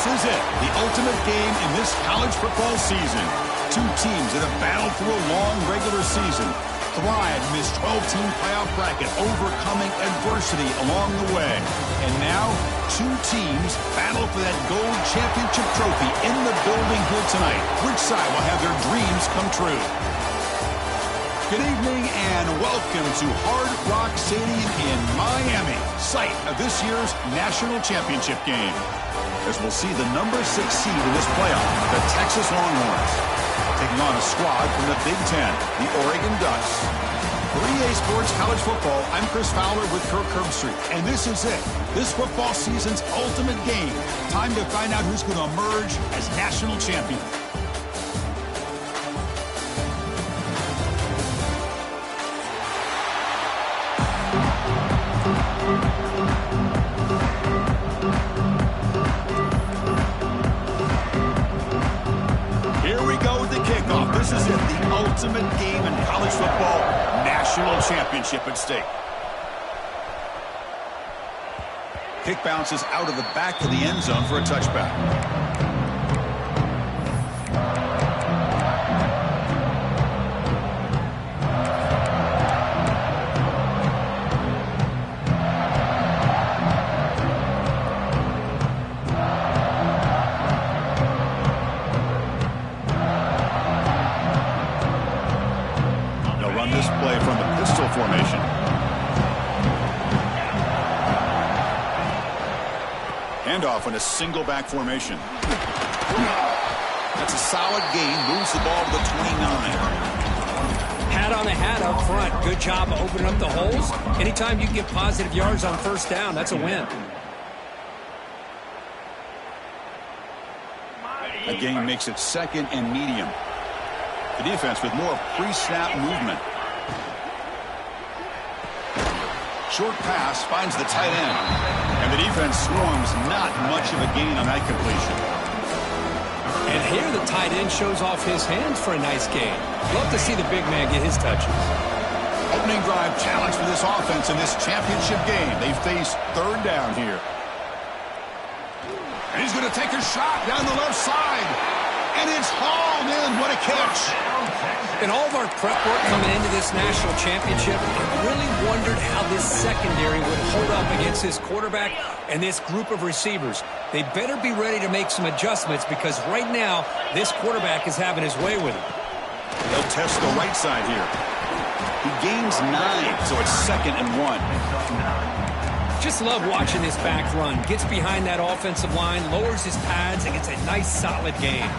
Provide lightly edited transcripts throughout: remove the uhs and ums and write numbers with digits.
This is it, the ultimate game in this college football season. Two teams that have battled through a long regular season, thrived in this 12-team playoff bracket, overcoming adversity along the way. And now, two teams battle for that gold championship trophy in the building here tonight. Which side will have their dreams come true? Good evening and welcome to Hard Rock Stadium in Miami, site of this year's national championship game. As we'll see the number 6 seed in this playoff, the Texas Longhorns, taking on a squad from the Big Ten, the Oregon Ducks. For EA Sports College Football, I'm Chris Fowler with Kirk Herbstreit, and this is it, this football season's ultimate game. Time to find out who's going to emerge as national champion. This is it, the ultimate game in college football, national championship at stake. Kick bounces out of the back of the end zone for a touchback. Formation. Handoff in a single back formation. That's a solid gain. Moves the ball to the 29. Hat on the hat up front. Good job of opening up the holes. Anytime you can get positive yards on first down, that's a win. A gain makes it second and medium. The defense with more pre-snap movement. Short pass finds the tight end. And the defense swarms, not much of a gain on that completion. And here the tight end shows off his hands for a nice gain. Love to see the big man get his touches. Opening drive challenge for this offense in this championship game. They face third down here. And he's going to take a shot down the left side. And it's hauled in. What a catch. In all of our prep work coming into this national championship, I really wondered how this secondary would hold up against this quarterback and this group of receivers. They better be ready to make some adjustments because right now, this quarterback is having his way with it. They'll test the right side here. He gains 9, so it's second and 1. Just love watching this back run. Gets behind that offensive line, lowers his pads, and gets a nice solid gain.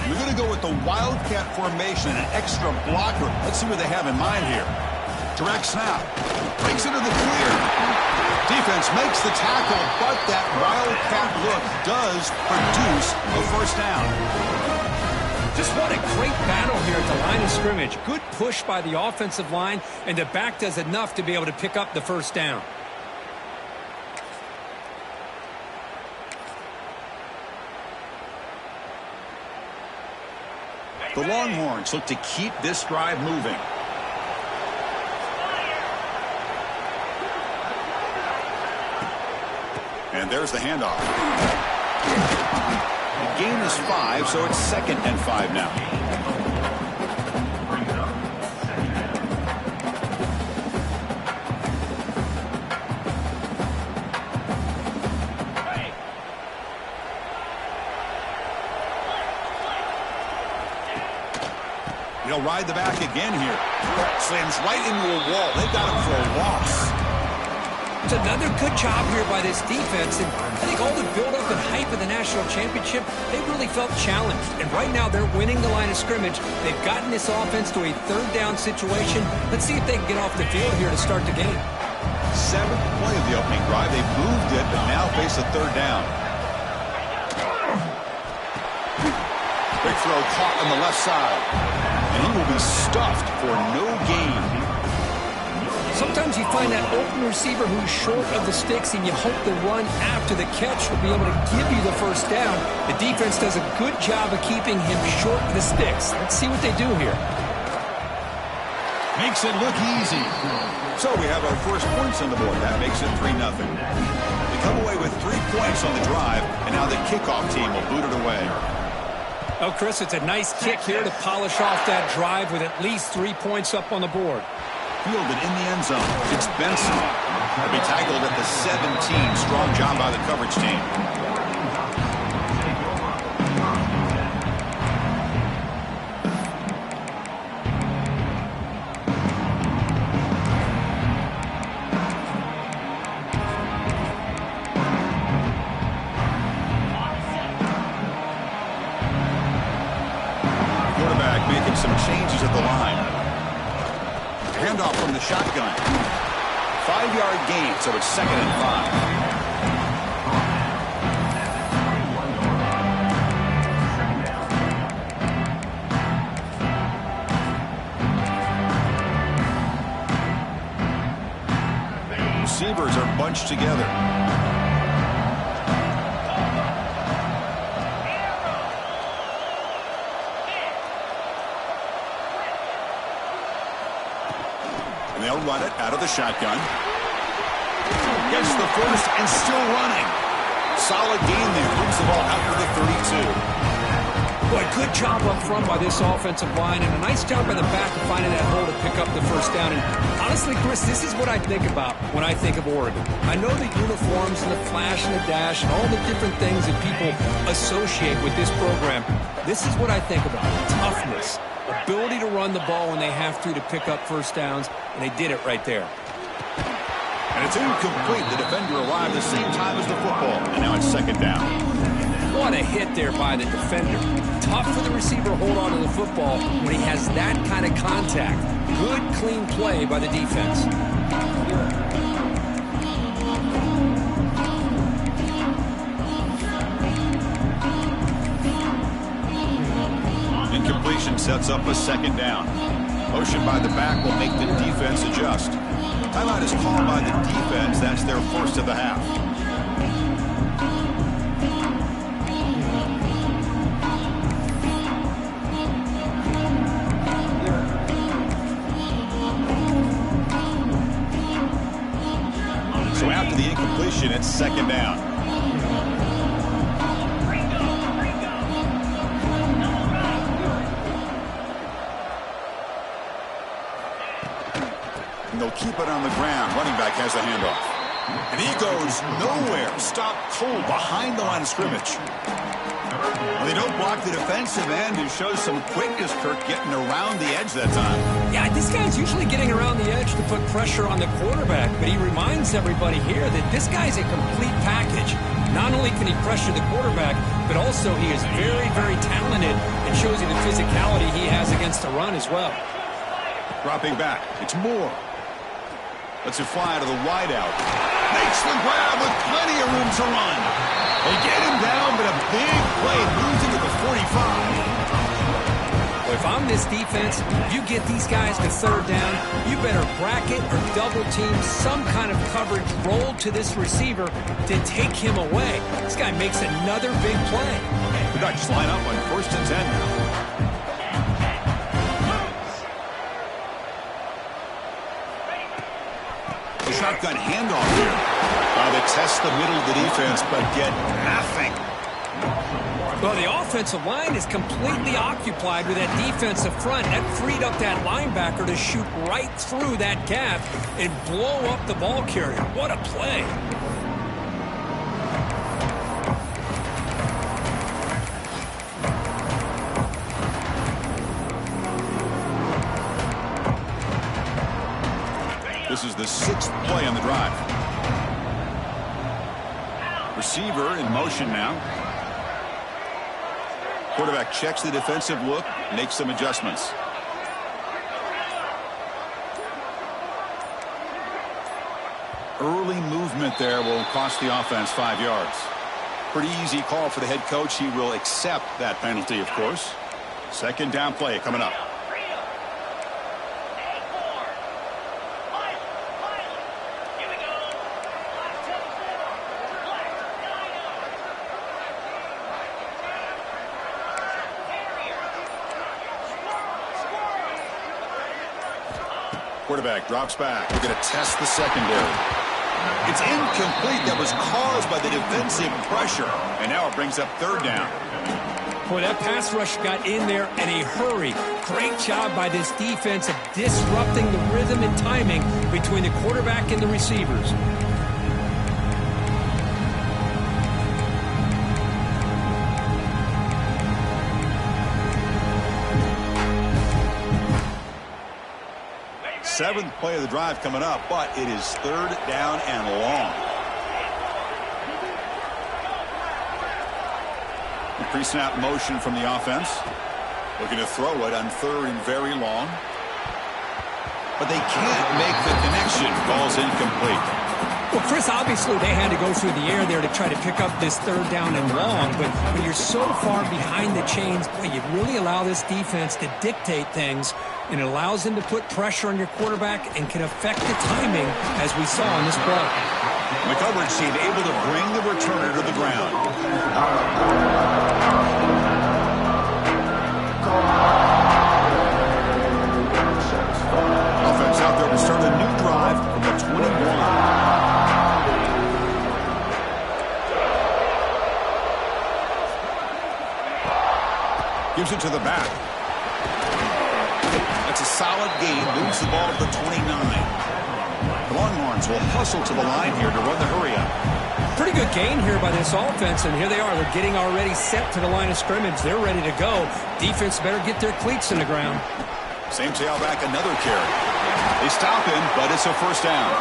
We're going to go with the Wildcat formation, an extra blocker. Let's see what they have in mind here. Direct snap. Breaks into the clear. Defense makes the tackle, but that Wildcat look does produce a first down. Just what a great battle here at the line of scrimmage. Good push by the offensive line, and the back does enough to be able to pick up the first down. The Longhorns look to keep this drive moving. And there's the handoff. The gain is 5, so it's second and 5 now. He'll ride the back again here. Slams right into a wall. They've got him for a loss. It's another good job here by this defense. And I think all the build-up and hype of the national championship, they really felt challenged. And right now, they're winning the line of scrimmage. They've gotten this offense to a third down situation. Let's see if they can get off the field here to start the game. 7th play of the opening drive. They moved it, but now face a third down. Big throw caught on the left side. And he will be stuffed for no gain. Sometimes you find that open receiver who's short of the sticks, and you hope the run after the catch will be able to give you the first down. The defense does a good job of keeping him short of the sticks. Let's see what they do here. Makes it look easy. So we have our first points on the board. That makes it 3-0. The come away with 3 points on the drive, and now the kickoff team will boot it away. Oh, Chris, it's a nice kick here to polish off that drive with at least 3 points up on the board. Fielded in the end zone. It's Benson. He'll be tackled at the 17. Strong job by the coverage team. Quarterback making some changes at the line. Handoff from the shotgun. 5-yard gain, so it's 2nd and 5. Receivers are bunched together. And they'll run it out of the shotgun. Gets the first and still running. Solid gain there. Brings the ball out for the 32. Boy, good job up front by this offensive line, and a nice job by the back of finding that hole to pick up the first down. And honestly, Chris, this is what I think about when I think of Oregon. I know the uniforms and the flash and the dash and all the different things that people associate with this program. This is what I think about. Toughness. Ability to run the ball when they have to pick up first downs, and they did it right there. And it's incomplete. The defender arrived the same time as the football, and now it's 2nd down. What a hit there by the defender. Tough for the receiver to hold on to the football when he has that kind of contact. Good, clean play by the defense. Incompletion sets up a 2nd down. Motion by the back will make the defense adjust. Timeout is called by the defense. That's their first of the half. So after the incompletion, it's 2nd down. And they'll keep it on the ground. Running back has the handoff. And he goes nowhere. Stopped cold behind the line of scrimmage. Well, they don't block the defensive end, who shows some quickness, Kirk, getting around the edge that time. Yeah, this guy's usually getting around the edge to put pressure on the quarterback, but he reminds everybody here that this guy's a complete package. Not only can he pressure the quarterback, but also he is very, very talented and shows you the physicality he has against the run as well. Dropping back. It's Moore. Lets it fly to the wideout. Makes the grab with plenty of room to run. They get him down, but a big play moves into the 45. Well, if I'm this defense, you get these guys to 3rd down, you better bracket or double team some kind of coverage roll to this receiver to take him away. This guy makes another big play. The Dutch line up on 1st and 10 now. Shotgun handoff here. They test the middle of the defense, but get nothing. Well, the offensive line is completely occupied with that defensive front. That freed up that linebacker to shoot right through that gap and blow up the ball carrier. What a play. This is the 6th play on the drive. Receiver in motion now. Quarterback checks the defensive look, makes some adjustments. Early movement there will cost the offense 5 yards. Pretty easy call for the head coach. He will accept that penalty, of course. 2nd down play coming up. Quarterback drops back. We're going to test the secondary. It's incomplete. That was caused by the defensive pressure. And now it brings up third down. Boy, that pass rush got in there in a hurry. Great job by this defense of disrupting the rhythm and timing between the quarterback and the receivers. Seventh play of the drive coming up, but it is third down and long. The pre-snap motion from the offense. Looking to throw it on third and very long. But they can't make the connection. Ball's incomplete. Well, Chris, obviously they had to go through the air there to try to pick up this third down and long, but when you're so far behind the chains, boy, you really allow this defense to dictate things, and it allows them to put pressure on your quarterback and can affect the timing, as we saw in this play. The coverage team able to bring the returner to the ground. Offense out there to start a new drive from the 21. Gives it to the back. That's a solid gain. Moves the ball to the 29. The Longhorns will hustle to the line here to run the hurry up. Pretty good gain here by this offense, and here they are. They're getting already set to the line of scrimmage. They're ready to go. Defense better get their cleats in the ground. Same tailback, another carry. They stop him, but it's a first down.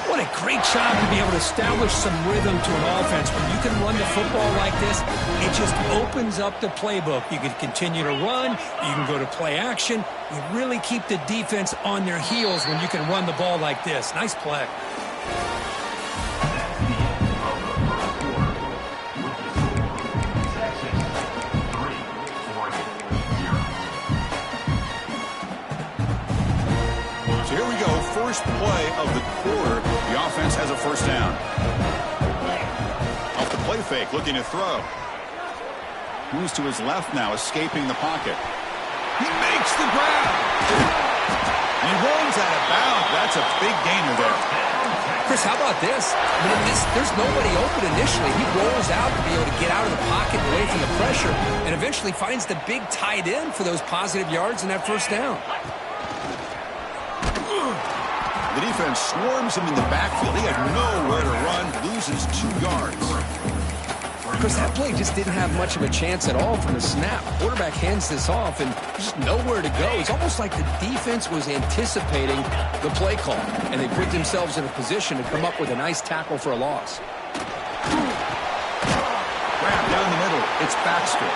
What a great job to be able to establish some rhythm to an offense. When you can run the football like this, it just opens up the playbook. You can continue to run. You can go to play action. You really keep the defense on their heels when you can run the ball like this. Nice play. So here we go. First play of the quarter. The offense has a first down. Off the play fake, looking to throw. Moves to his left now, escaping the pocket. He makes the grab. And he runs out of bounds. That's a big gainer there. Chris, how about this? I mean, there's nobody open initially. He rolls out to be able to get out of the pocket away from the pressure and eventually finds the big tight end for those positive yards and that first down. The defense swarms him in the backfield. He had nowhere to run, loses 2 yards. Chris, that play just didn't have much of a chance at all from the snap. Quarterback hands this off and just nowhere to go. It's almost like the defense was anticipating the play call, and they put themselves in a position to come up with a nice tackle for a loss. Grab down the middle. It's Baxter.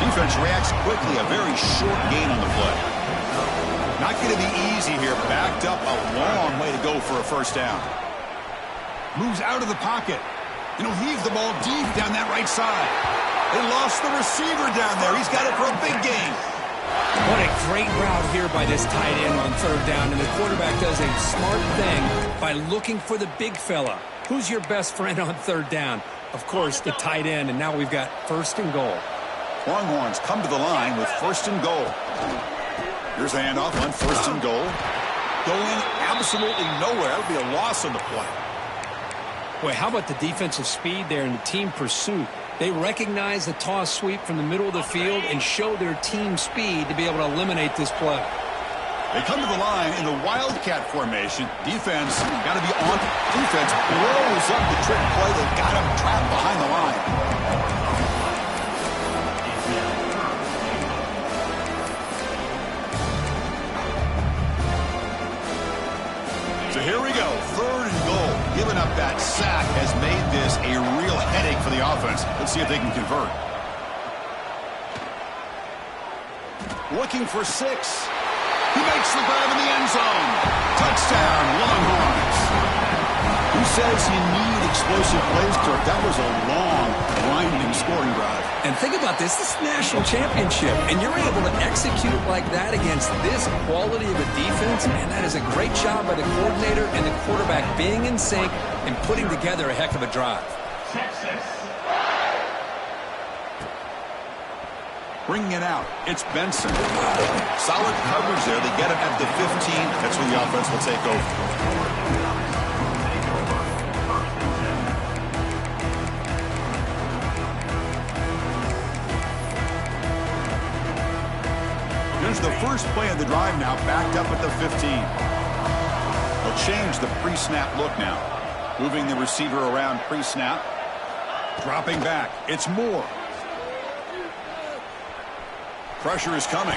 Defense reacts quickly. A very short gain on the play. Not going to be easy here. Backed up a long way to go for a first down. Moves out of the pocket. And he'll heave the ball deep down that right side. They lost the receiver down there. He's got it for a big gain. What a great route here by this tight end on third down. And the quarterback does a smart thing by looking for the big fella. Who's your best friend on third down? Of course, the tight end. And now we've got first and goal. Longhorns come to the line with first and goal. Here's the handoff on first and goal. Going absolutely nowhere. That'll be a loss on the play. Boy, how about the defensive speed there and the team pursuit? They recognize the toss sweep from the middle of the field and show their team speed to be able to eliminate this play. They come to the line in the Wildcat formation. Defense got to be on. Defense blows up the trick play. They've got him trapped behind the line. So here we go, third and goal. Giving up that sack has made this a real headache for the offense. Let's see if they can convert. Looking for 6. He makes the grab in the end zone. Touchdown, Longhorns. Who says you need explosive plays, Kirk? That was a long, grinding scoring drive. And think about this. This is a national championship, and you're able to execute like that against this quality of a defense, man, that is a great job by the coordinator and the quarterback being in sync and putting together a heck of a drive. Bringing it out, it's Benson. Solid coverage there. They get him at the 15. That's when the offense will take over. the first play of the drive now, backed up at the 15. They'll change the pre-snap look now. Moving the receiver around pre-snap. Dropping back. It's Moore. Pressure is coming.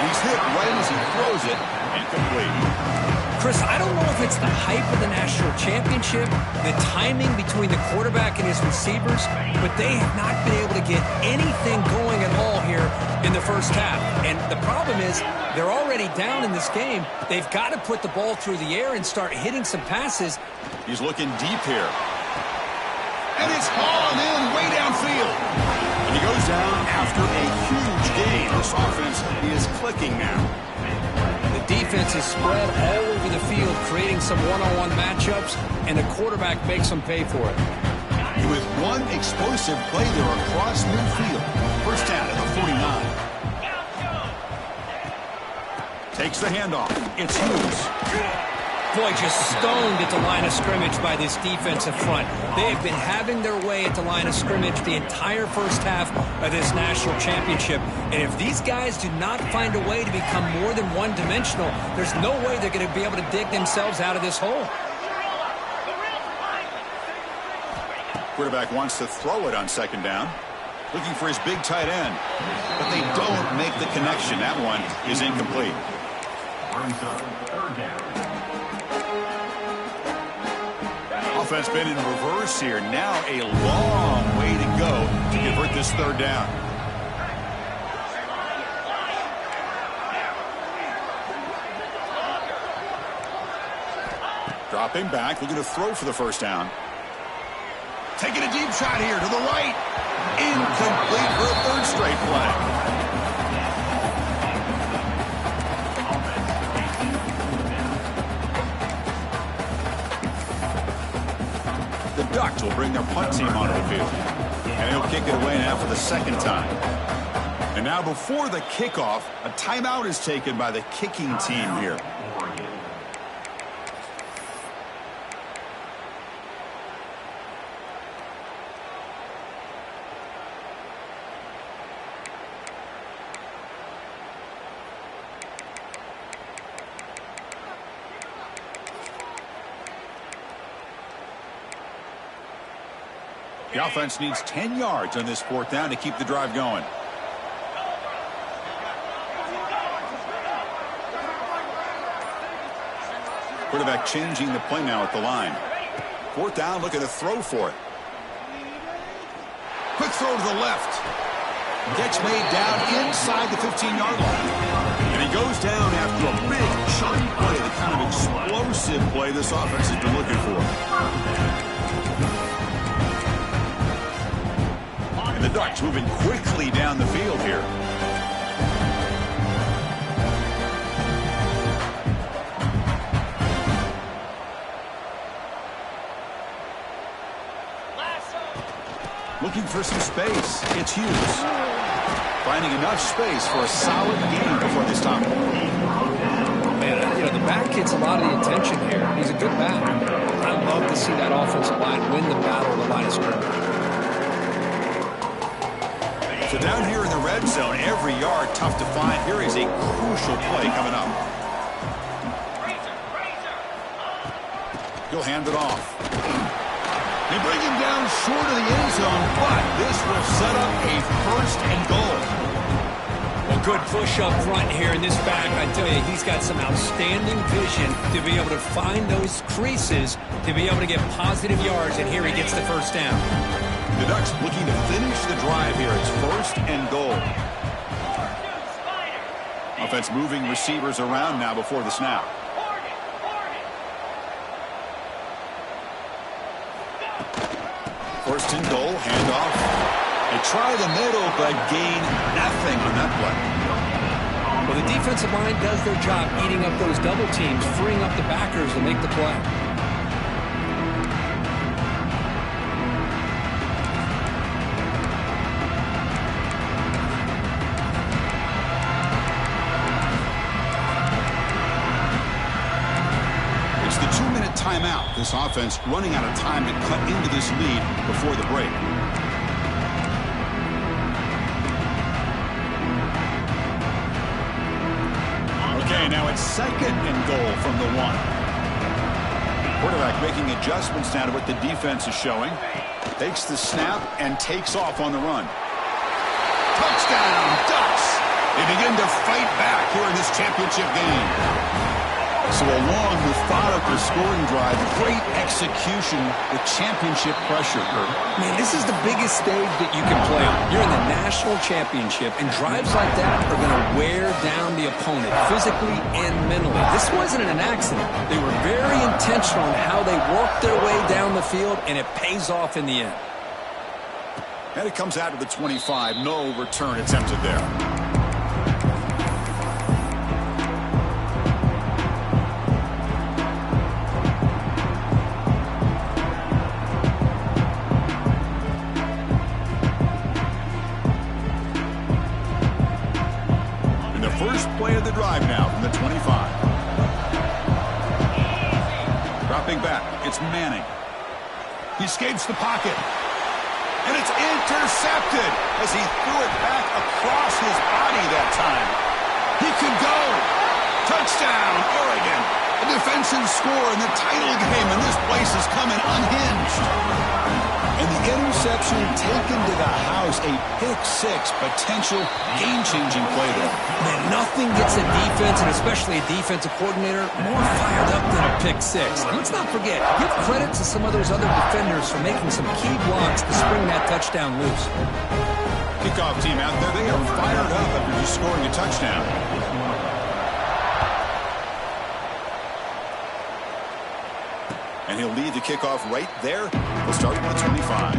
He's hit right as he throws it. Incomplete. Chris, I don't know if it's the hype of the national championship, the timing between the quarterback and his receivers, but they have not been able to get anything going at all here in the first half. And the problem is they're already down in this game. They've got to put the ball through the air and start hitting some passes. He's looking deep here. And it's hauled in way downfield. And he goes down after a huge gain. This offense is clicking now. The defense is spread all over the field, creating some one-on-one matchups, and the quarterback makes them pay for it. With one explosive play there across midfield. First down at the 49. Takes the handoff. It's Hughes. Boy, just stoned at the line of scrimmage by this defensive front. They have been having their way at the line of scrimmage the entire first half of this national championship. And if these guys do not find a way to become more than one-dimensional, there's no way they're going to be able to dig themselves out of this hole. Quarterback wants to throw it on second down. Looking for his big tight end. But they don't make the connection. That one is incomplete. Offense been in reverse here. Now a long way to go to convert this third down. Dropping back, looking to throw for the first down. Taking a deep shot here to the right. Incomplete for a third straight play. The Ducks will bring their punt team onto the field. And he'll kick it away now for the second time. And now before the kickoff, a timeout is taken by the kicking team here. The offense needs 10 yards on this fourth down to keep the drive going. Quarterback changing the play now at the line. Fourth down, looking to throw for it. Quick throw to the left. Gets made down inside the 15-yard line. And he goes down after a big chunk play, the kind of explosive play this offense has been looking for. And the Ducks moving quickly down the field here. Looking for some space. It's Hughes. Finding enough space for a solid gain before they stop. Man, you know, the back gets a lot of the attention here. He's a good back. I love to see that offensive line win the battle of the line of scrimmage. So down here in the red zone, every yard tough to find. Here is a crucial play coming up. He'll hand it off. They bring him down short of the end zone, but this will set up a first and goal. Well, good push up front here in this back. I tell you, he's got some outstanding vision to be able to find those creases, to be able to get positive yards, and here he gets the first down. The Ducks looking to finish the drive here. It's first and goal. Offense moving receivers around now before the snap. First and goal, handoff. They try the middle, but gain nothing on that play. Well, the defensive line does their job eating up those double teams, freeing up the backers to make the play. Timeout. This offense running out of time to cut into this lead before the break. And now it's 2nd and goal from the 1. Quarterback making adjustments now to what the defense is showing. Takes the snap and takes off on the run. Touchdown, Ducks! They begin to fight back here in this championship game. So a long, methodical scoring drive. Great execution with championship pressure, Kurt. Man, this is the biggest stage that you can play on. You're in the national championship, and drives like that are going to wear down the opponent physically and mentally. This wasn't an accident. They were very intentional in how they worked their way down the field, and it pays off in the end. And it comes out to the 25. No return attempted there. First play of the drive now from the 25. Dropping back, it's Manning. He escapes the pocket. And it's intercepted as he threw it back across his body that time. He could go. Touchdown, Oregon. A defensive score in the title game, and this place is coming unhinged. And the interception taken to the house, a pick-6 potential game-changing play there. Man, nothing gets a defense, and especially a defensive coordinator, more fired up than a pick-6. Let's not forget, give credit to some of those other defenders for making some key blocks to spring that touchdown loose. Kickoff team out there, they are fired up after just scoring a touchdown. And he'll lead the kickoff right there. We'll start with the 25.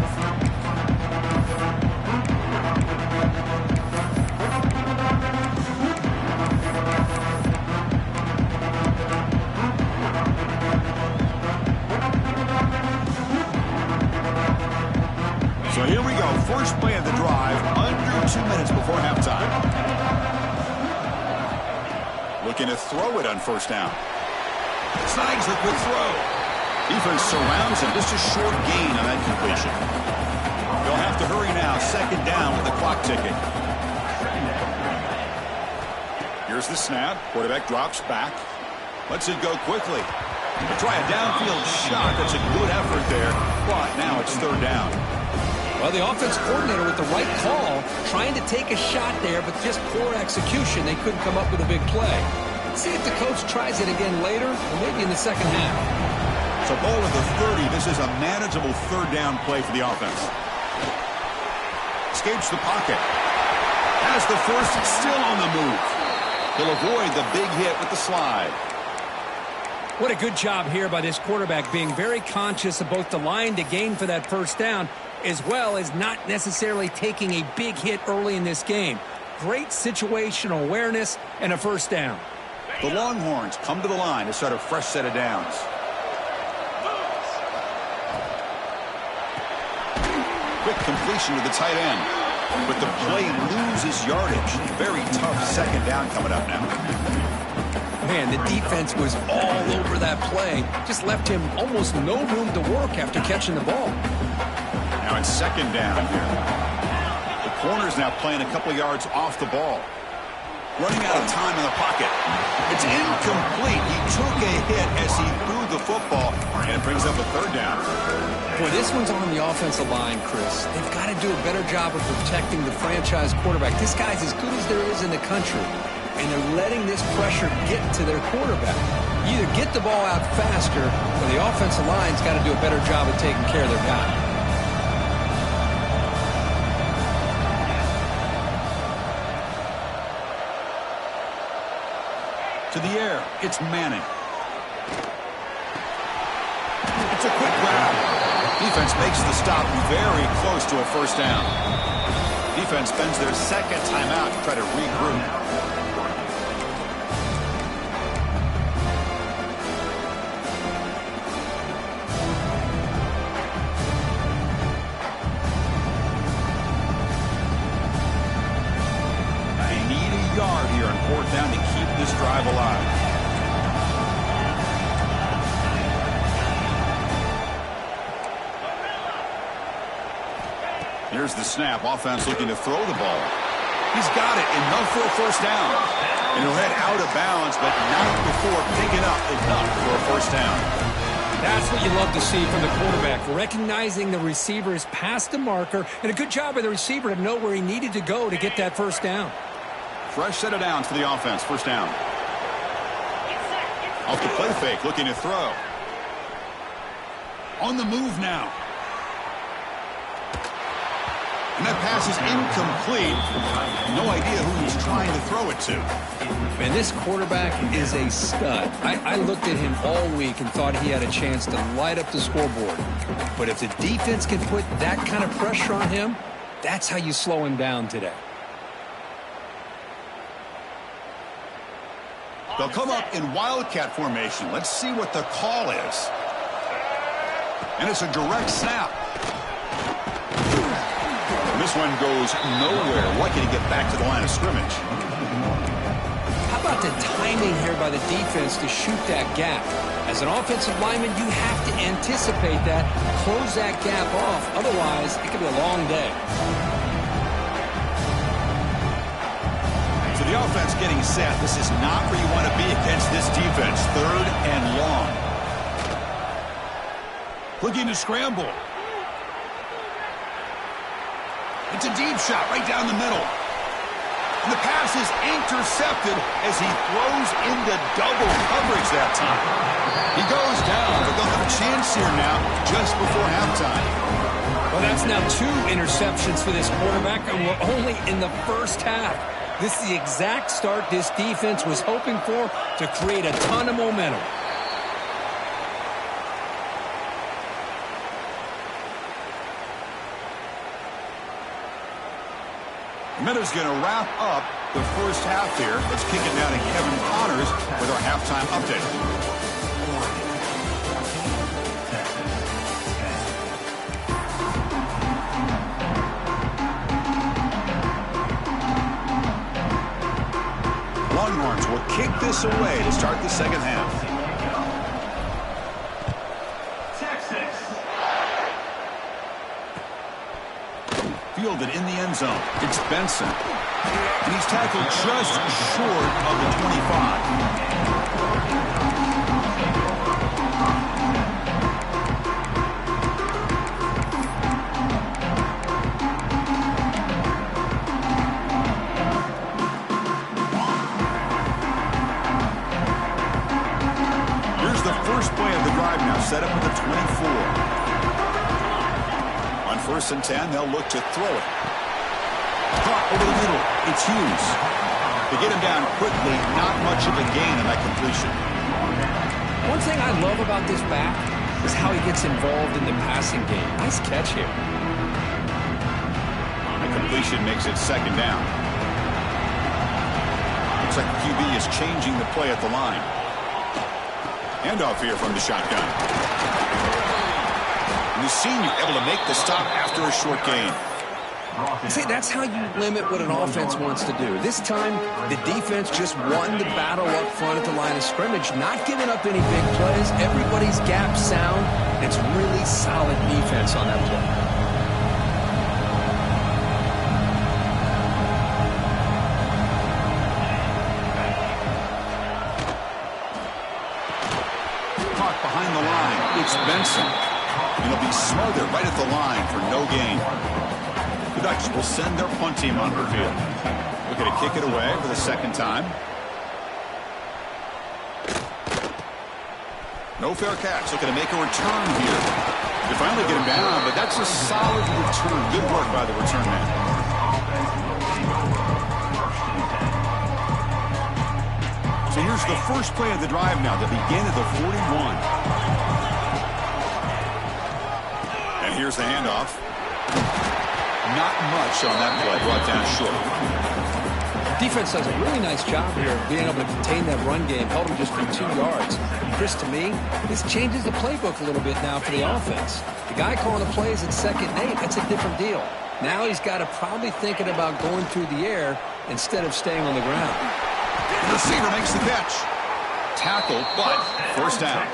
So here we go. First play of the drive, under 2 minutes before halftime. Looking to throw it on first down. Snags the quick throw. Defense surrounds him. Just a short gain on that completion. They'll have to hurry now. 2nd down with the clock ticking. Here's the snap. Quarterback drops back. Lets it go quickly. Try a downfield shot. That's a good effort there. But now it's 3rd down. Well, the offense coordinator with the right call, trying to take a shot there, but just poor execution. They couldn't come up with a big play. Let's see if the coach tries it again later, or maybe in the second half. So ball at the 30. This is a manageable 3rd down play for the offense. Escapes the pocket. Has the first, still on the move. He'll avoid the big hit with the slide. What a good job here by this quarterback, being very conscious of both the line to gain for that first down, as well as not necessarily taking a big hit early in this game. Great situational awareness and a first down. The Longhorns come to the line to start a fresh set of downs. Quick completion to the tight end. But the play loses yardage. Very tough 2nd down coming up now. Man, the defense was all over that play. Just left him almost no room to work after catching the ball. Now it's 2nd down here. The corner's now playing a couple yards off the ball. Running out of time in the pocket. It's incomplete. He took a hit as he threw the football, and it brings up a 3rd down. Boy, this one's on the offensive line, Chris. They've got to do a better job of protecting the franchise quarterback. This guy's as good as there is in the country, and they're letting this pressure get to their quarterback. You either get the ball out faster, or the offensive line's got to do a better job of taking care of their guy. To the air, it's Manning. It's a quick grab. Defense makes the stop very close to a first down. Defense spends their 2nd timeout to try to regroup. They need a yard here on 4th down to keep this drive alive. Here's the snap. Offense looking to throw the ball. He's got it. Enough for a first down. And he'll head out of bounds, but not before picking up enough for a first down. That's what you love to see from the quarterback, recognizing the receiver is past the marker, and a good job by the receiver to know where he needed to go to get that first down. Fresh set of downs for the offense. First down. Off the play fake, looking to throw. On the move now. And that pass is incomplete. No idea who he's trying to throw it to. Man, this quarterback is a stud. I looked at him all week and thought he had a chance to light up the scoreboard. But if the defense can put that kind of pressure on him, that's how you slow him down today. They'll come up in Wildcat formation. Let's see what the call is. And it's a direct snap. This one goes nowhere. Lucky to get back to the line of scrimmage. How about the timing here by the defense to shoot that gap? As an offensive lineman, you have to anticipate that, close that gap off. Otherwise, it could be a long day. So the offense getting set. This is not where you want to be against this defense. Third and long. Looking to scramble. It's a deep shot right down the middle. And the pass is intercepted as he throws into double coverage that time. He goes down, but they'll have a chance here now just before halftime. Well, that's now 2 interceptions for this quarterback, and we're only in the first half. This is the exact start this defense was hoping for to create a ton of momentum. Minuta's going to wrap up the first half here. Let's kick it down to Kevin Connors with our halftime update. Longhorns will kick this away to start the second half. Fielded in the end zone. It's Benson. And he's tackled just short of the 25. Here's the first play of the drive now, set up at the 24. First and 10, they'll look to throw it. Caught over the middle. It's Hughes. They get him down quickly. Not much of a gain in that completion. One thing I love about this back is how he gets involved in the passing game. Nice catch here. The completion makes it second down. Looks like the QB is changing the play at the line. Handoff here from the shotgun. And the senior able to make the stop after a short gain. See, that's how you limit what an offense wants to do. This time, the defense just won the battle up front at the line of scrimmage, not giving up any big plays. Everybody's gap sound. It's really solid defense on that play. Caught behind the line. It's Benson. And he'll be smothered right at the line for no gain. The Ducks will send their punt team onto the field. Looking to kick it away for the second time. No fair catch. Looking to make a return here. They finally get him down, but that's a solid return. Good work by the return man. So here's the first play of the drive now. They begin at the 41. Here's the handoff. Not much on that play. Brought down short. Defense does a really nice job here of being able to contain that run game. Held him just for 2 yards. Chris, to me, this changes the playbook a little bit now for the offense. The guy calling the plays at 2nd and 8, that's a different deal. Now he's got to probably thinking about going through the air instead of staying on the ground. The receiver makes the catch. Tackle, but first down.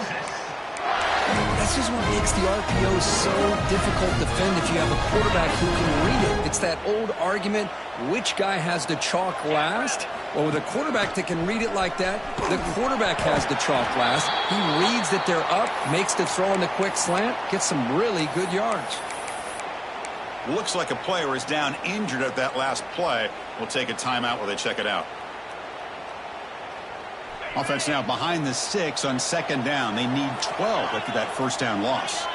That's this is what makes the RPO so difficult to defend if you have a quarterback who can read it. It's that old argument, which guy has the chalk last? Well, with a quarterback that can read it like that, the quarterback has the chalk last. He reads that they're up, makes the throw in the quick slant, gets some really good yards. Looks like a player is down injured at that last play. We'll take a timeout while they check it out. Offense now behind the 6 on second down. They need 12 after that first down loss.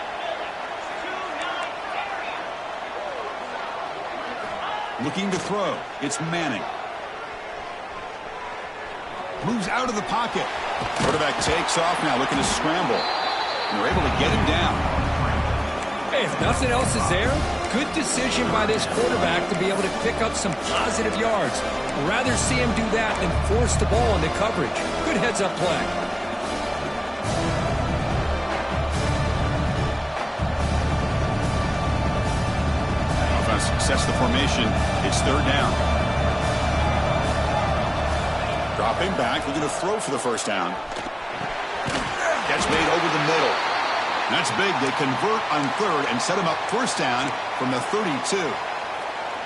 Looking to throw. It's Manning. Moves out of the pocket. Quarterback takes off now, looking to scramble. And they're able to get him down. Hey, if nothing else is there, good decision by this quarterback to be able to pick up some positive yards. I'd rather see him do that than force the ball into coverage. Good heads-up play. Offense sets the formation. It's third down. Dropping back, looking to throw for the first down. Catch made over the middle. That's big. They convert on third and set him up first down from the 32.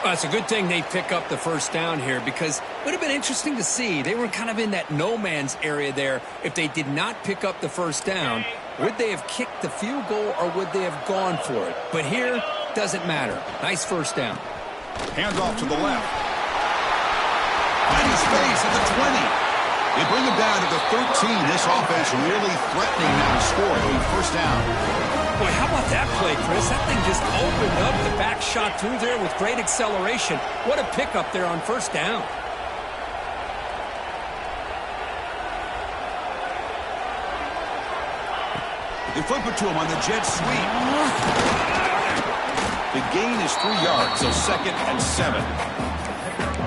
Well, it's a good thing they pick up the first down here because it would have been interesting to see. They were kind of in that no man's area there. If they did not pick up the first down, would they have kicked the field goal or would they have gone for it? But here, doesn't matter. Nice first down. Hands off to the left. Find space at the 20. They bring him down to the 13. This offense really threatening now to score a first down. Boy, how about that play, Chris? That thing just opened up. The back shot through there with great acceleration. What a pickup there on first down. They flip it to him on the jet sweep. The gain is 3 yards, so second and 7.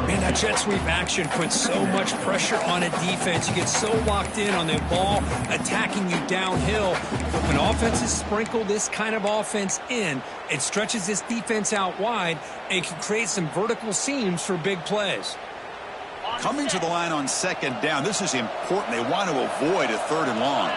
Man, that jet sweep action puts so much pressure on a defense. You get so locked in on the ball attacking you downhill. But when offenses sprinkle this kind of offense in, it stretches this defense out wide and can create some vertical seams for big plays. Coming to the line on second down, this is important. They want to avoid a third and long.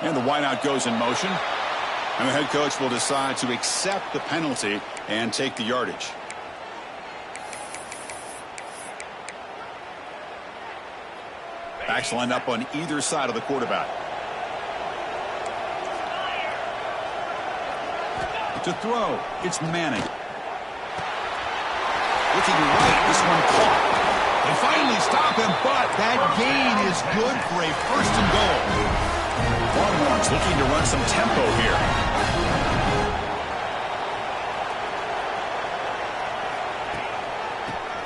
And the wideout goes in motion. And the head coach will decide to accept the penalty and take the yardage. Backs lined up on either side of the quarterback. To throw, it's Manning. Looking right, this one caught. They finally stop him, but that gain is good for a first and goal. Longhorns looking to run some tempo here.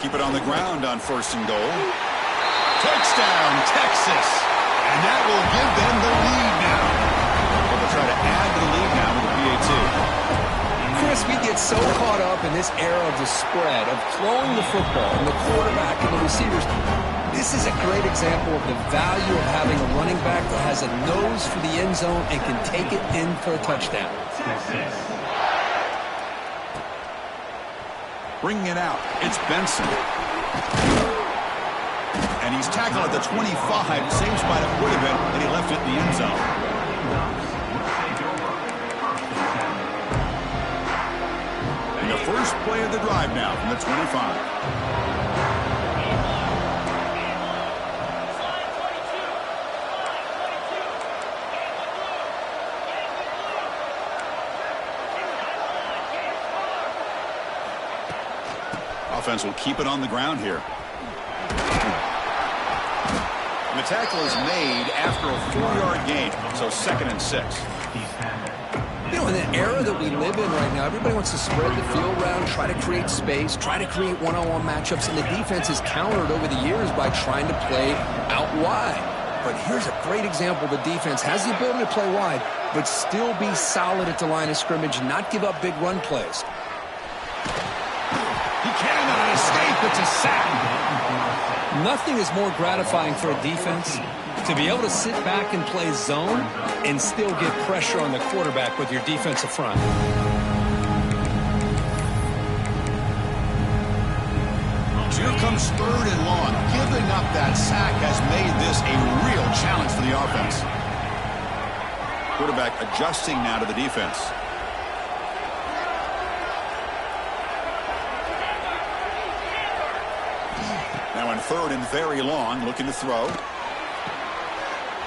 Keep it on the ground on first and goal. Touchdown, Texas. And that will give them the lead now. They'll try to add to the lead now with the PAT. Chris, we get so caught up in this era of the spread, of throwing the football and the quarterback and the receivers. This is a great example of the value of having a running back that has a nose for the end zone and can take it in for a touchdown. Bringing it out, it's Benson. And he's tackled at the 25, same spot it would have been, and he left it in the end zone. And the first play of the drive now from the 25. Offense will keep it on the ground here. And the tackle is made after a 4-yard gain, so second and 6. You know, in the era that we live in right now, everybody wants to spread the field around, try to create space, try to create one-on-one matchups, and the defense is countered over the years by trying to play out wide. But here's a great example. The defense has the ability to play wide, but still be solid at the line of scrimmage and not give up big run plays. Escape, it's a sack. Nothing is more gratifying for a defense to To be able to sit back and play zone and still get pressure on the quarterback with your defensive front. Here comes 3rd and long. Giving up that sack has made this a real challenge for the offense. Quarterback adjusting now to the defense. Now on 3rd and very long, looking to throw.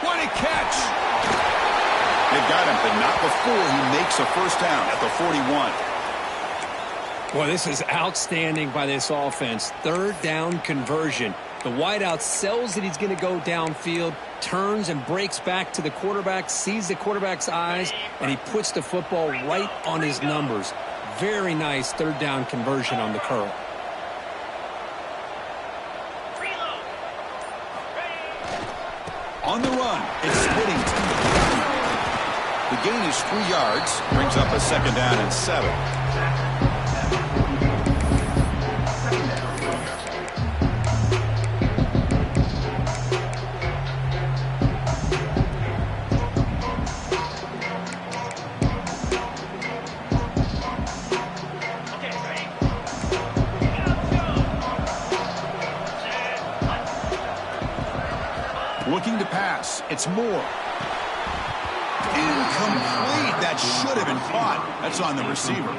What a catch! They've got him, but not before he makes a first down at the 41. Well, this is outstanding by this offense. 3rd down conversion. The wideout sells that he's going to go downfield, turns and breaks back to the quarterback, sees the quarterback's eyes, and he puts the football right on his numbers. Very nice 3rd down conversion on the curl. On the run, it's Whittington. The gain is 3 yards, brings up a 2nd down and 7. Looking to pass. It's Moore. Incomplete. That should have been caught. That's on the receiver.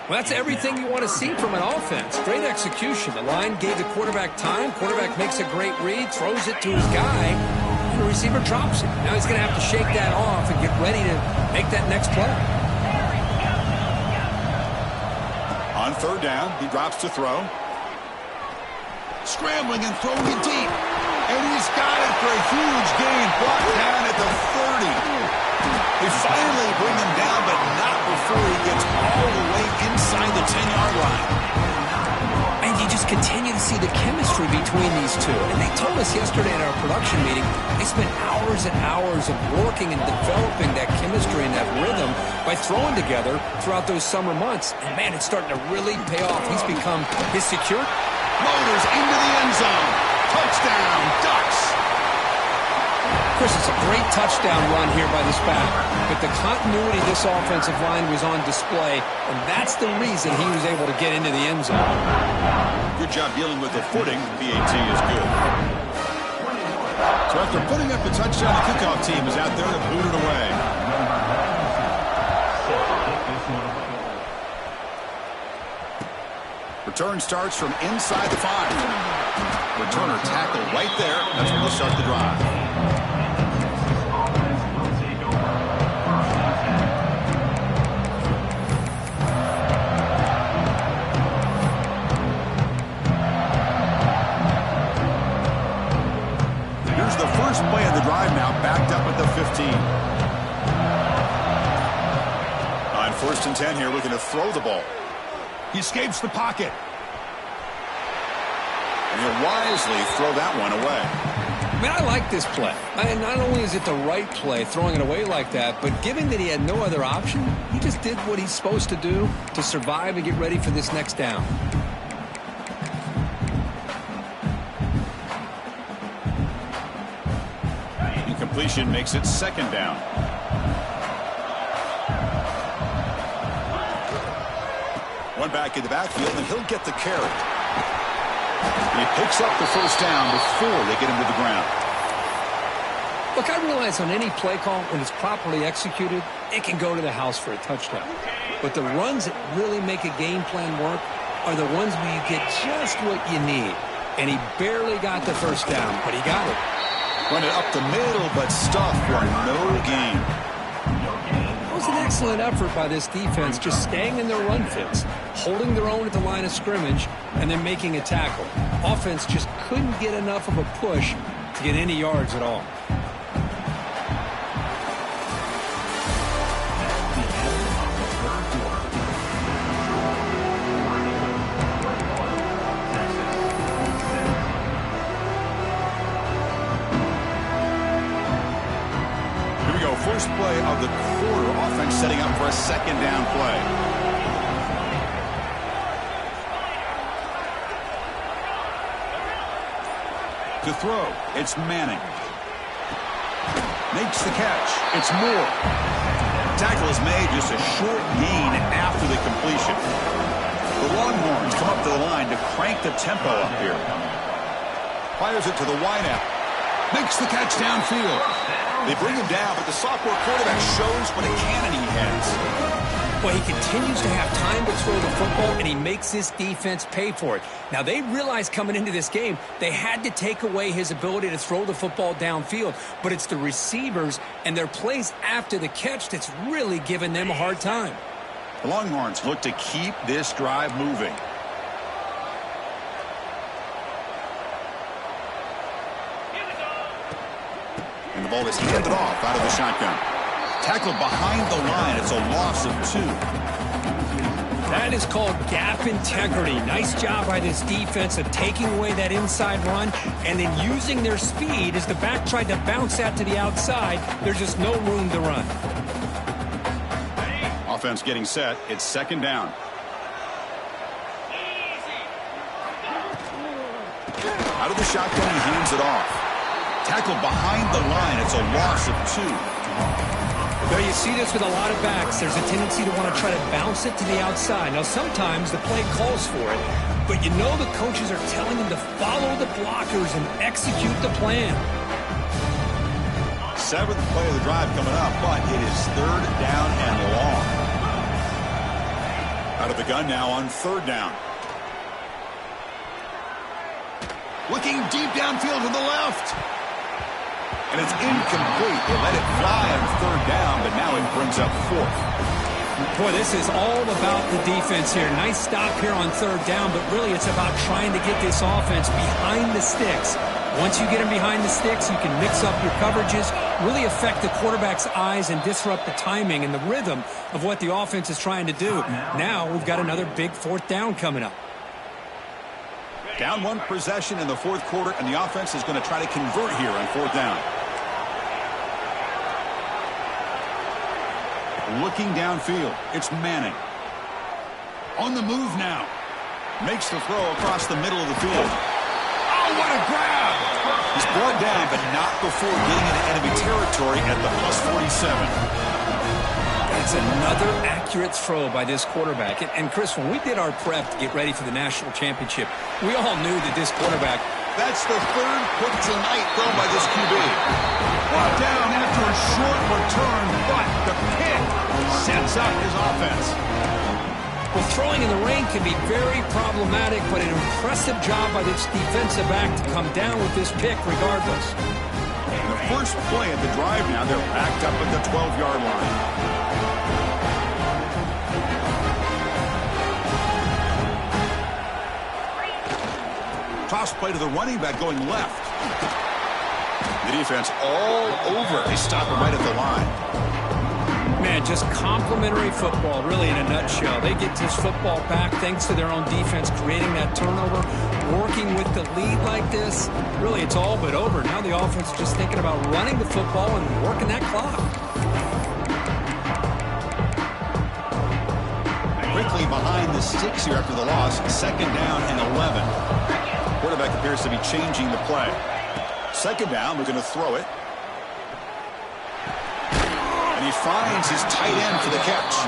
Well, that's everything you want to see from an offense. Great execution. The line gave the quarterback time. Quarterback makes a great read, throws it to his guy, and the receiver drops it. Now he's going to have to shake that off and get ready to make that next play. On 3rd down, he drops to throw. Scrambling and throwing it deep. And he's got it for a huge gain, brought down at the 30. They finally bring him down, but not before he gets all the way inside the 10-yard line. And you just continue to see the chemistry between these two. And they told us yesterday in our production meeting, they spent hours and hours of working and developing that chemistry and that rhythm by throwing together throughout those summer months. And, man, it's starting to really pay off. He's become his secure. Motors into the end zone. Touchdown, Ducks. Chris, it's a great touchdown run here by this back. But the continuity of this offensive line was on display, and that's the reason he was able to get into the end zone. Good job dealing with the footing. PAT is good. So after putting up the touchdown, the kickoff team is out there to boot it away. Return starts from inside the 5. Returner tackled right there. That's where they'll start the drive. Here's the first play of the drive now, backed up at the 15. On 1st and 10 here, looking to throw the ball. He escapes the pocket. And he'll wisely throw that one away. I mean, I like this play. And not only is it the right play, throwing it away like that, but given that he had no other option, he just did what he's supposed to do to survive and get ready for this next down. Incompletion makes it 2nd down. One back in the backfield, and he'll get the carry. And he picks up the first down before they get him to the ground. Look, I realize on any play call, when it's properly executed, it can go to the house for a touchdown. But the runs that really make a game plan work are the ones where you get just what you need. And he barely got the first down, but he got it. Run it up the middle, but stuffed for no gain. It was an excellent effort by this defense, just staying in their run fits, holding their own at the line of scrimmage, and then making a tackle. Offense just couldn't get enough of a push to get any yards at all. First play of the quarter. Offense setting up for a 2nd down play. To throw, it's Manning. Makes the catch. It's Moore. Tackle is made, just a short gain after the completion. The Longhorns come up to the line to crank the tempo up here. Fires it to the wideout. Makes the catch downfield. They bring him down, but the sophomore quarterback shows what a cannon he has. Well, he continues to have time to throw the football, and he makes his defense pay for it. Now, they realized coming into this game they had to take away his ability to throw the football downfield, but it's the receivers and their plays after the catch that's really giving them a hard time. The Longhorns look to keep this drive moving. And the ball is handed off out of the shotgun. Tackled behind the line. It's a loss of 2. That is called gap integrity. Nice job by this defense of taking away that inside run and then using their speed as the back tried to bounce that to the outside. There's just no room to run. Offense getting set. It's second down. Out of the shotgun, he hands it off. Tackled behind the line. It's a loss of 2. There you see this with a lot of backs. There's a tendency to want to try to bounce it to the outside. Now, sometimes the play calls for it, but you know the coaches are telling them to follow the blockers and execute the plan. 7th play of the drive coming up, but it is third down and long. Out of the gun now on third down. Looking deep downfield to the left. And it's incomplete. They let it fly on third down, but now it brings up 4th. Boy, this is all about the defense here. Nice stop here on third down, but really it's about trying to get this offense behind the sticks. Once you get them behind the sticks, you can mix up your coverages, really affect the quarterback's eyes and disrupt the timing and the rhythm of what the offense is trying to do. Now we've got another big 4th down coming up. Down 1 possession in the 4th quarter, and the offense is going to try to convert here on 4th down. Looking downfield, it's Manning. On the move now. Makes the throw across the middle of the field. Oh, what a grab! He's brought down, but not before getting into enemy territory at the +47. That's another accurate throw by this quarterback. And Chris, when we did our prep to get ready for the national championship, we all knew that this quarterback... That's the 3rd pick tonight thrown by this QB. Brought down after a short return, but the pick sets up his offense. Well, throwing in the rain can be very problematic, but an impressive job by this defensive back to come down with this pick regardless. The first play of the drive now, they're backed up at the 12-yard line. Toss play to the running back going left. The defense all over. They stop it right at the line. Man, just complimentary football, really in a nutshell. They get this football back thanks to their own defense, creating that turnover, working with the lead like this. Really, it's all but over. Now the offense is just thinking about running the football and working that clock. Quickly behind the sticks here after the loss. Second down and 11. Quarterback appears to be changing the play. Second down, we're going to throw it. And he finds his tight end for the catch.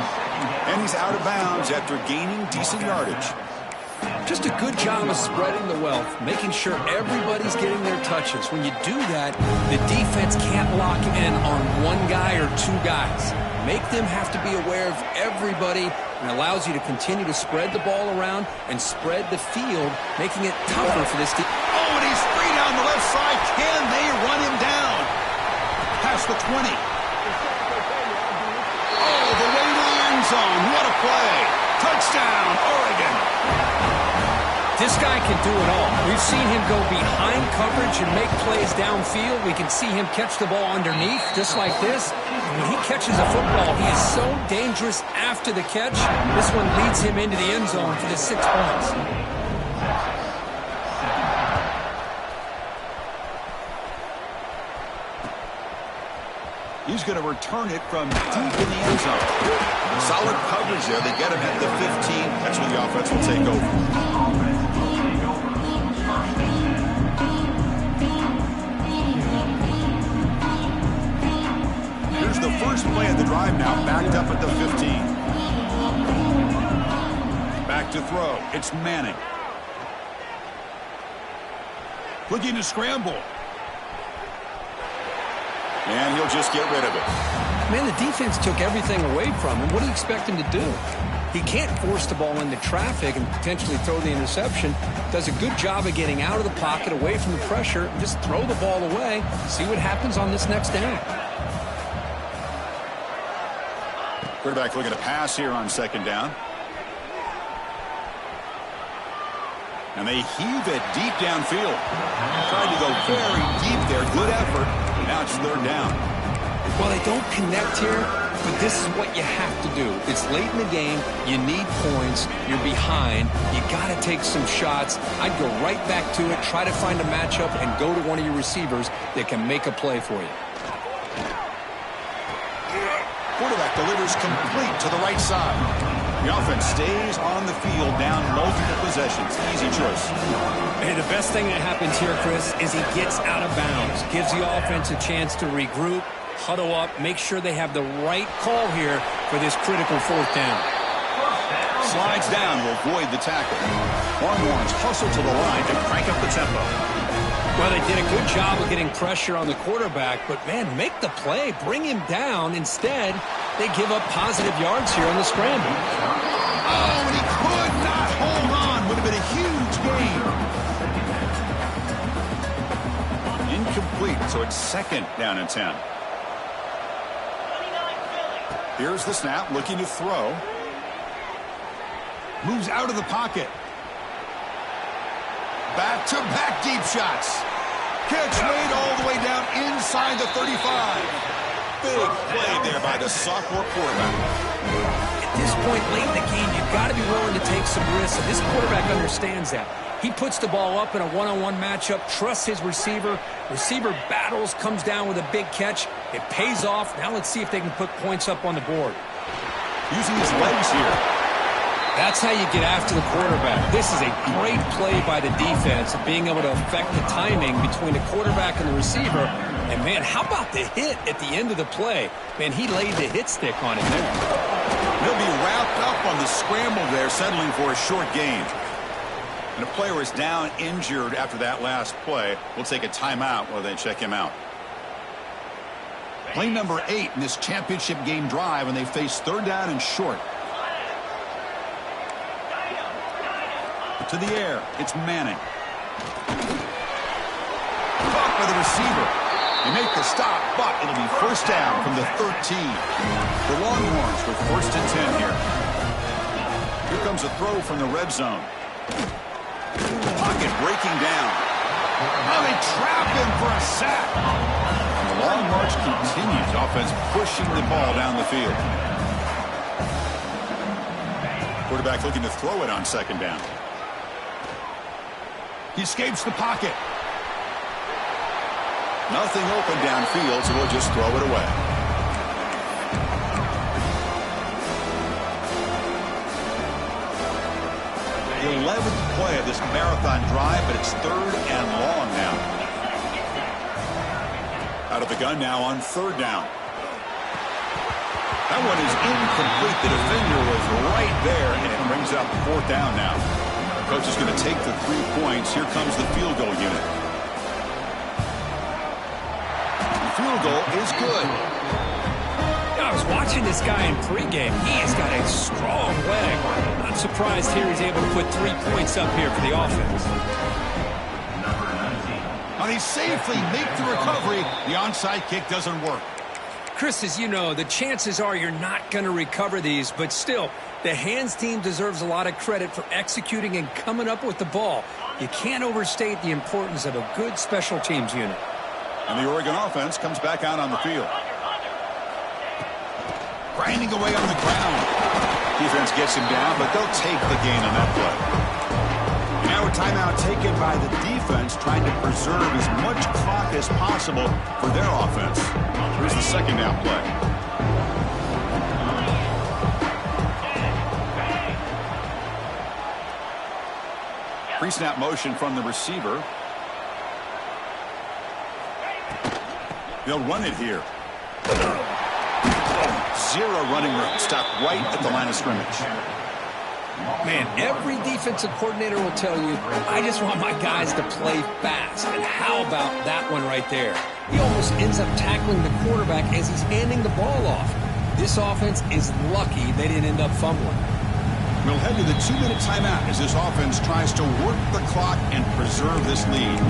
And he's out of bounds after gaining decent yardage. Just a good job of spreading the wealth, making sure everybody's getting their touches. When you do that, the defense can't lock in on one guy or 2 guys. Make them have to be aware of everybody, and allows you to continue to spread the ball around and spread the field, making it tougher for this team. Oh, and he's free down the left side. Can they run him down? Past the 20. Oh, the way to the end zone. What a play. Touchdown, Oregon. This guy can do it all. We've seen him go behind coverage and make plays downfield. We can see him catch the ball underneath, just like this. And when he catches a football, he is so dangerous after the catch. This one leads him into the end zone for the 6 points. He's going to return it from deep in the end zone. Solid coverage there. They get him at the 15. That's when the offense will take over. to the first play of the drive now, backed up at the 15. Back to throw. It's Manning. Looking to scramble. And he'll just get rid of it. Man, the defense took everything away from him. What do you expect him to do? He can't force the ball into traffic and potentially throw the interception. Does a good job of getting out of the pocket, away from the pressure, and just throw the ball away. See what happens on this next down. Quarterback looking to pass here on second down. And they heave it deep downfield. Tried to go very deep there. Good effort. Now it's third down. Well, they don't connect here, but this is what you have to do. It's late in the game. You need points. You're behind. You got to take some shots. I'd go right back to it, try to find a matchup, and go to one of your receivers that can make a play for you. Quarterback delivers complete to the right side. The offense stays on the field down multiple possessions. Easy choice. Hey, the best thing that happens here, Chris, is he gets out of bounds. Gives the offense a chance to regroup, huddle up, make sure they have the right call here for this critical fourth down. Slides down to avoid the tackle. Longhorns hustle to the line to crank up the tempo. Well, they did a good job of getting pressure on the quarterback, but, man, make the play. Bring him down. Instead, they give up positive yards here on the scramble. Oh, and he could not hold on. Would have been a huge gain. Incomplete, so it's second down and 10. Here's the snap, looking to throw. Moves out of the pocket. Back-to-back deep shots. Catch made all the way down inside the 35. Big play there by the sophomore quarterback. At this point late in the game, you've got to be willing to take some risks, and this quarterback understands that. He puts the ball up in a one-on-one matchup, trusts his receiver. Receiver battles, comes down with a big catch. It pays off. Now let's see if they can put points up on the board. Using his legs here. That's how you get after the quarterback. This is a great play by the defense of being able to affect the timing between the quarterback and the receiver. And, man, how about the hit at the end of the play? Man, he laid the hit stick on it there. He'll be wrapped up on the scramble there, settling for a short gain. And a player is down injured after that last play. We'll take a timeout while they check him out. Play number 8 in this championship game drive, and they face third down and short. To the air, it's Manning. Caught by the receiver. They make the stop, but it'll be first down from the 13. The Longhorns with first and 10 here. Here comes a throw from the red zone. Pocket breaking down. Now they trap him for a sack. And the long march continues. Offense pushing the ball down the field. Quarterback looking to throw it on second down. He escapes the pocket. Nothing open downfield, so we'll just throw it away. The 11th play of this marathon drive, but it's third and long now. Out of the gun now on third down. That one is incomplete. The defender was right there, and it brings up fourth down now. Coach is going to take the 3 points. Here comes the field goal unit. The field goal is good. I was watching this guy in pregame. He has got a strong leg. Not surprised here he's able to put 3 points up here for the offense. And he safely makes the recovery. The onside kick doesn't work. Chris, as you know, the chances are you're not going to recover these, but still, the hands team deserves a lot of credit for executing and coming up with the ball. You can't overstate the importance of a good special teams unit. And the Oregon offense comes back out on the field. Grinding away on the ground. Defense gets him down, but they'll take the gain on that play. Now a timeout taken by the defense, trying to preserve as much clock as possible for their offense. Here's the second down play. Pre-snap motion from the receiver. They'll run it here. zero running room. Stopped right at the line of scrimmage. Man, every defensive coordinator will tell you, I just want my guys to play fast. And how about that one right there? He almost ends up tackling the quarterback as he's handing the ball off. This offense is lucky they didn't end up fumbling. We'll head to the 2-minute timeout as this offense tries to work the clock and preserve this lead.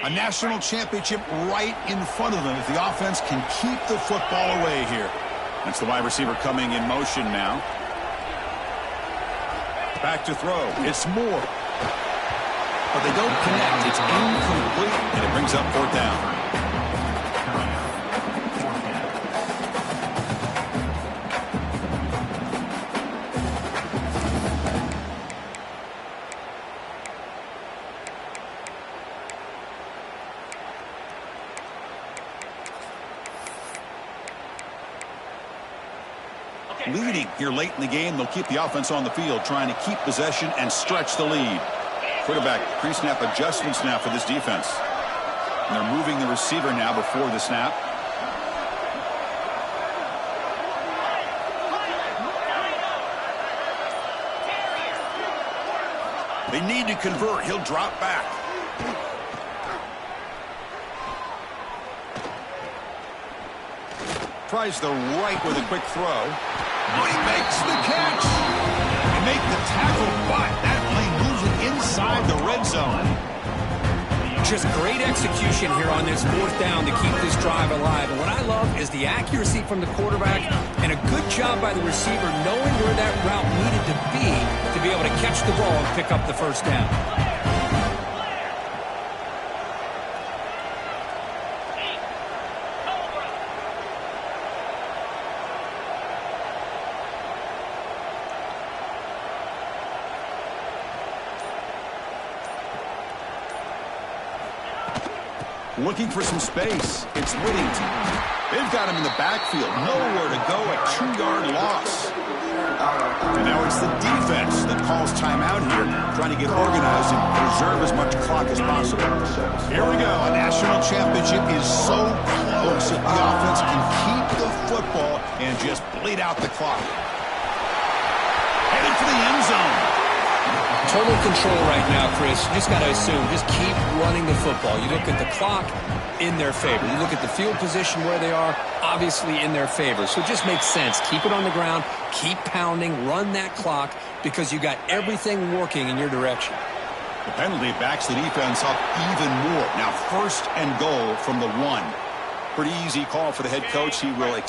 A national championship right in front of them if the offense can keep the football away here. That's the wide receiver coming in motion now. Back to throw. It's Moore. But they don't connect. It's incomplete, and it brings up 4th down. Leading here late in the game, they'll keep the offense on the field, trying to keep possession and stretch the lead. Quarterback pre-snap adjustments now for this defense. And they're moving the receiver now before the snap. They need to convert. He'll drop back. Tries the right with a quick throw. Oh, he makes the catch. They make the tackle, but that plane moves it inside the red zone. Just great execution here on this 4th down to keep this drive alive. And what I love is the accuracy from the quarterback and a good job by the receiver knowing where that route needed to be able to catch the ball and pick up the 1st down. Looking for some space. It's Whittington. They've got him in the backfield. Nowhere to go. A 2-yard loss. And now it's the defense that calls timeout here, trying to get organized and preserve as much clock as possible. Here we go. A national championship is so close if the offense can keep the football and just bleed out the clock. Headed for the end zone. Total control right now, Chris. You just got to assume, just keep running the football. You look at the clock, in their favor. You look at the field position where they are, obviously in their favor. So it just makes sense. Keep it on the ground, keep pounding, run that clock, because you got everything working in your direction. The penalty backs the defense up even more. Now 1st and goal from the 1. Pretty easy call for the head coach. He will